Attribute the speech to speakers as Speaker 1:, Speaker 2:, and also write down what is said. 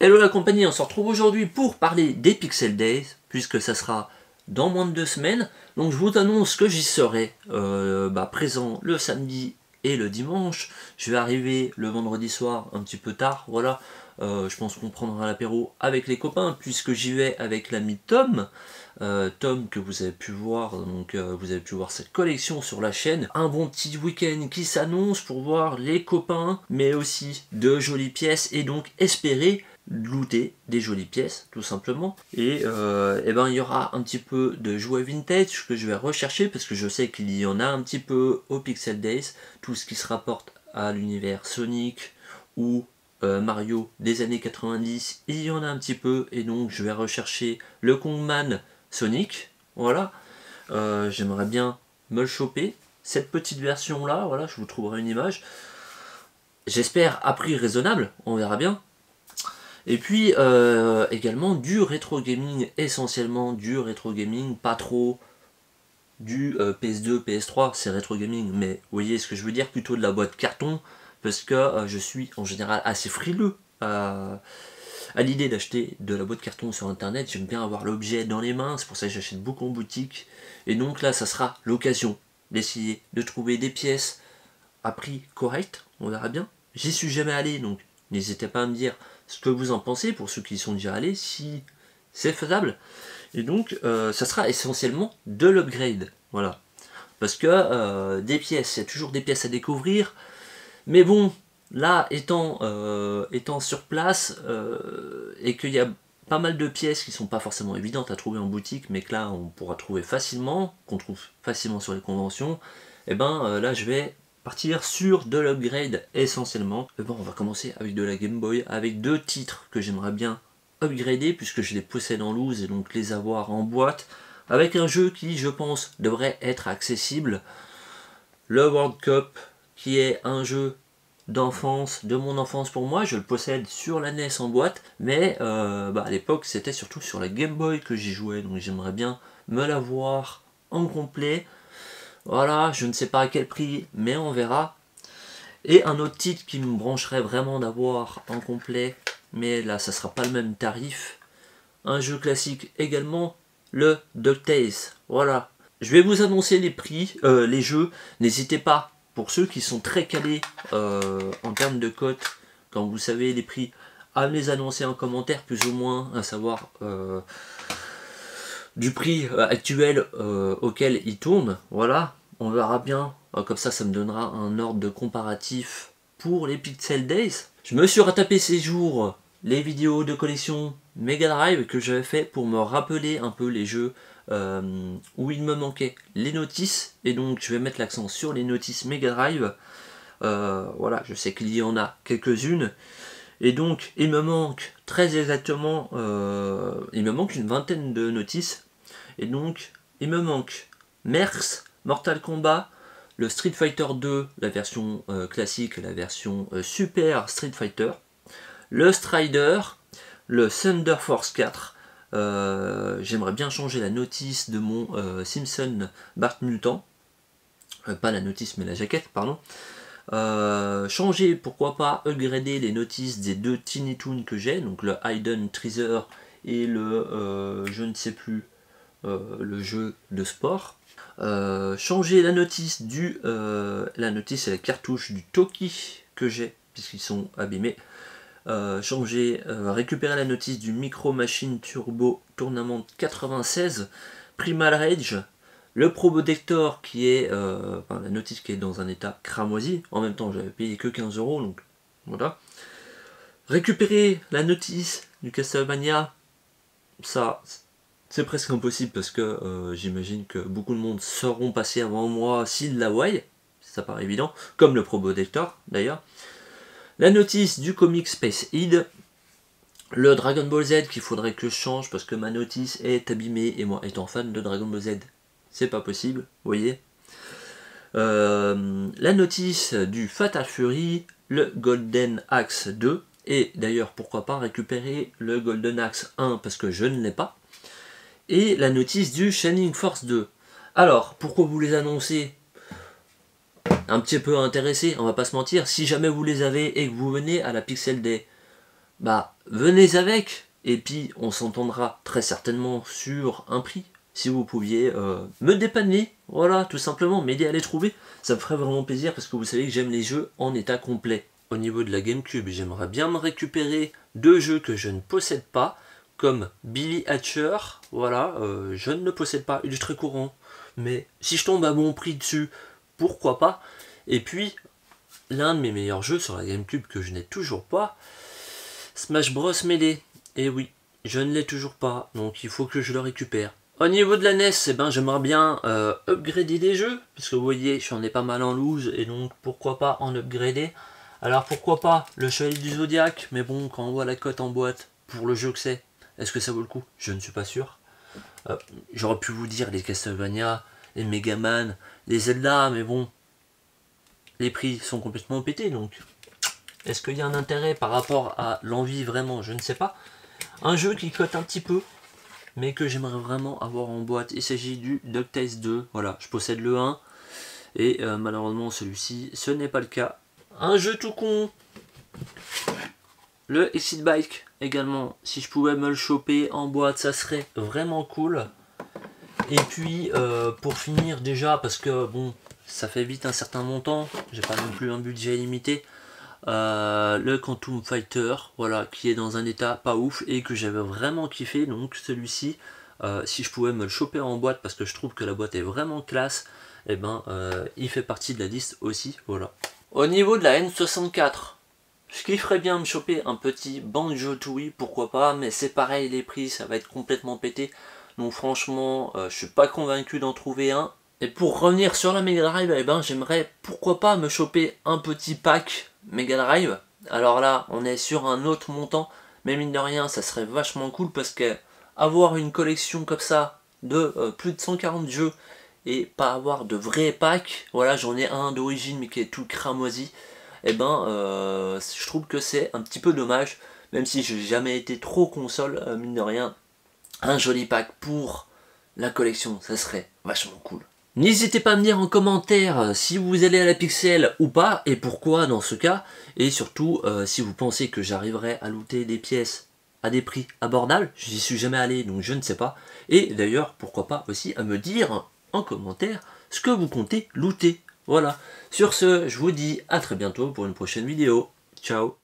Speaker 1: Hello la compagnie, on se retrouve aujourd'hui pour parler des Pixel Days, puisque ça sera dans moins de 2 semaines. Donc je vous annonce que j'y serai présent le samedi et le dimanche. Je vais arriver le vendredi soir un petit peu tard, voilà. Je pense qu'on prendra l'apéro avec les copains, puisque j'y vais avec l'ami Tom. Tom que vous avez pu voir, donc vous avez pu voir cette collection sur la chaîne. Un bon petit week-end qui s'annonce pour voir les copains, mais aussi de jolies pièces, et donc espérer looter des jolies pièces tout simplement. Et il y aura un petit peu de jouets vintage que je vais rechercher, parce que je sais qu'il y en a un petit peu au Pixel Days, tout ce qui se rapporte à l'univers Sonic ou Mario des années 90, il y en a un petit peu, et donc je vais rechercher le Kongman Sonic, voilà. J'aimerais bien me le choper, cette petite version là, voilà, je vous trouverai une image. J'espère à prix raisonnable, on verra bien. Et puis également du rétro gaming, essentiellement du rétro gaming, pas trop du PS2, PS3, c'est rétro gaming, mais vous voyez ce que je veux dire, plutôt de la boîte carton, parce que je suis en général assez frileux à l'idée d'acheter de la boîte carton sur internet. J'aime bien avoir l'objet dans les mains, c'est pour ça que j'achète beaucoup en boutique. Et donc là, ça sera l'occasion d'essayer de trouver des pièces à prix correct, on verra bien. J'y suis jamais allé, donc n'hésitez pas à me dire ce que vous en pensez, pour ceux qui y sont déjà allés, si c'est faisable. Et donc ça sera essentiellement de l'upgrade, voilà. Parce que des pièces, il y a toujours des pièces à découvrir, mais bon, là, étant sur place, et qu'il y a pas mal de pièces qui sont pas forcément évidentes à trouver en boutique, mais que là on pourra trouver facilement, qu'on trouve facilement sur les conventions, et là je vais partir sur de l'upgrade essentiellement. Et on va commencer avec de la Game Boy, avec 2 titres que j'aimerais bien upgrader, puisque je les possède en loose, et donc les avoir en boîte, avec un jeu qui, je pense, devrait être accessible, le World Cup, qui est un jeu d'enfance, de mon enfance pour moi. Je le possède sur la NES en boîte, mais à l'époque c'était surtout sur la Game Boy que j'y jouais, donc j'aimerais bien me l'avoir en complet. Voilà, je ne sais pas à quel prix, mais on verra. Et un autre titre qui me brancherait vraiment d'avoir en complet, mais là ça sera pas le même tarif, un jeu classique également, le DuckTales. Voilà, je vais vous annoncer les prix, les jeux, n'hésitez pas, pour ceux qui sont très calés en termes de cotes, quand vous savez les prix, à me les annoncer en commentaire, plus ou moins, à savoir du prix actuel auquel ils tournent. Voilà, on verra bien, comme ça me donnera un ordre de comparatif pour les Pixel Days. Je me suis retapé ces jours les vidéos de collection Mega Drive que j'avais fait pour me rappeler un peu les jeux où il me manquait les notices, et donc je vais mettre l'accent sur les notices Mega Drive. Voilà, je sais qu'il y en a quelques-unes, et donc il me manque très exactement, il me manque une vingtaine de notices, et donc il me manque Mercs, Mortal Kombat, le Street Fighter 2, la version classique, la version Super Street Fighter, le Strider, le Thunder Force 4. J'aimerais bien changer la notice de mon Simpson Bart Mutant, pas la notice mais la jaquette, pardon. Changer, pourquoi pas, upgrader les notices des 2 Tiny Toons que j'ai, donc le Hidden Treasure et le je ne sais plus, le jeu de sport. Changer la notice la notice et la cartouche du Toki que j'ai, puisqu'ils sont abîmés. Récupérer la notice du Micro Machine Turbo Tournament 96, Primal Rage, le Probodector qui est la notice qui est dans un état cramoisi. En même temps, j'avais payé que 15 €, donc voilà. Récupérer la notice du Castlevania, ça c'est presque impossible, parce que j'imagine que beaucoup de monde seront passés avant moi s'ils la voient, ça paraît évident, comme le Probodector d'ailleurs. La notice du comic Space Head, le Dragon Ball Z qu'il faudrait que je change parce que ma notice est abîmée, et moi étant fan de Dragon Ball Z, c'est pas possible, vous voyez. La notice du Fatal Fury, le Golden Axe 2, et d'ailleurs pourquoi pas récupérer le Golden Axe 1 parce que je ne l'ai pas, et la notice du Shining Force 2. Alors, pourquoi vous les annoncez? Un petit peu intéressé, on va pas se mentir, si jamais vous les avez et que vous venez à la Pixel Day, bah venez avec, et puis on s'entendra très certainement sur un prix. Si vous pouviez me dépanner, voilà, tout simplement, m'aider à les trouver, ça me ferait vraiment plaisir parce que vous savez que j'aime les jeux en état complet. Au niveau de la GameCube, j'aimerais bien me récupérer 2 jeux que je ne possède pas, comme Billy Hatcher, voilà, je ne le possède pas, il est très courant, mais si je tombe à bon prix dessus, pourquoi pas. Et puis, l'un de mes meilleurs jeux sur la GameCube que je n'ai toujours pas, Smash Bros Melee. Et oui, je ne l'ai toujours pas, donc il faut que je le récupère. Au niveau de la NES, eh ben, j'aimerais bien upgrader des jeux, parce que vous voyez, j'en ai pas mal en loose, et donc pourquoi pas en upgrader. Alors pourquoi pas le Chevalier du Zodiac, mais bon, quand on voit la cote en boîte, pour le jeu que c'est, est-ce que ça vaut le coup? Je ne suis pas sûr. J'aurais pu vous dire les Castlevania, les Megaman, les Zelda, mais bon, les prix sont complètement pétés, donc est-ce qu'il y a un intérêt par rapport à l'envie vraiment? Je ne sais pas. Un jeu qui cote un petit peu, mais que j'aimerais vraiment avoir en boîte, il s'agit du DuckTales 2, voilà, je possède le 1, et malheureusement celui-ci, ce n'est pas le cas. Un jeu tout con, le Exit Bike également, si je pouvais me le choper en boîte, ça serait vraiment cool. Et puis pour finir déjà, parce que bon, ça fait vite un certain montant, j'ai pas non plus un budget limité, le Quantum Fighter, voilà, qui est dans un état pas ouf et que j'avais vraiment kiffé, donc celui-ci, si je pouvais me le choper en boîte parce que je trouve que la boîte est vraiment classe, et ben il fait partie de la liste aussi, voilà. Au niveau de la N64, je kifferais bien me choper un petit Banjo-Tooie, pourquoi pas, mais c'est pareil, les prix, ça va être complètement pété, donc franchement, je suis pas convaincu d'en trouver un. Et pour revenir sur la Mega Drive, eh ben, j'aimerais pourquoi pas me choper un petit pack Mega Drive. Alors là, on est sur un autre montant, mais mine de rien, ça serait vachement cool parce que avoir une collection comme ça de plus de 140 jeux et pas avoir de vrais packs, voilà, j'en ai un d'origine mais qui est tout cramoisi, et ben, je trouve que c'est un petit peu dommage, même si j'ai jamais été trop console, mine de rien, un joli pack pour la collection, ça serait vachement cool. N'hésitez pas à me dire en commentaire si vous allez à la Pixel ou pas, et pourquoi dans ce cas, et surtout si vous pensez que j'arriverai à looter des pièces à des prix abordables, j'y suis jamais allé donc je ne sais pas, et d'ailleurs pourquoi pas aussi à me dire en commentaire ce que vous comptez looter. Voilà, sur ce, je vous dis à très bientôt pour une prochaine vidéo, ciao.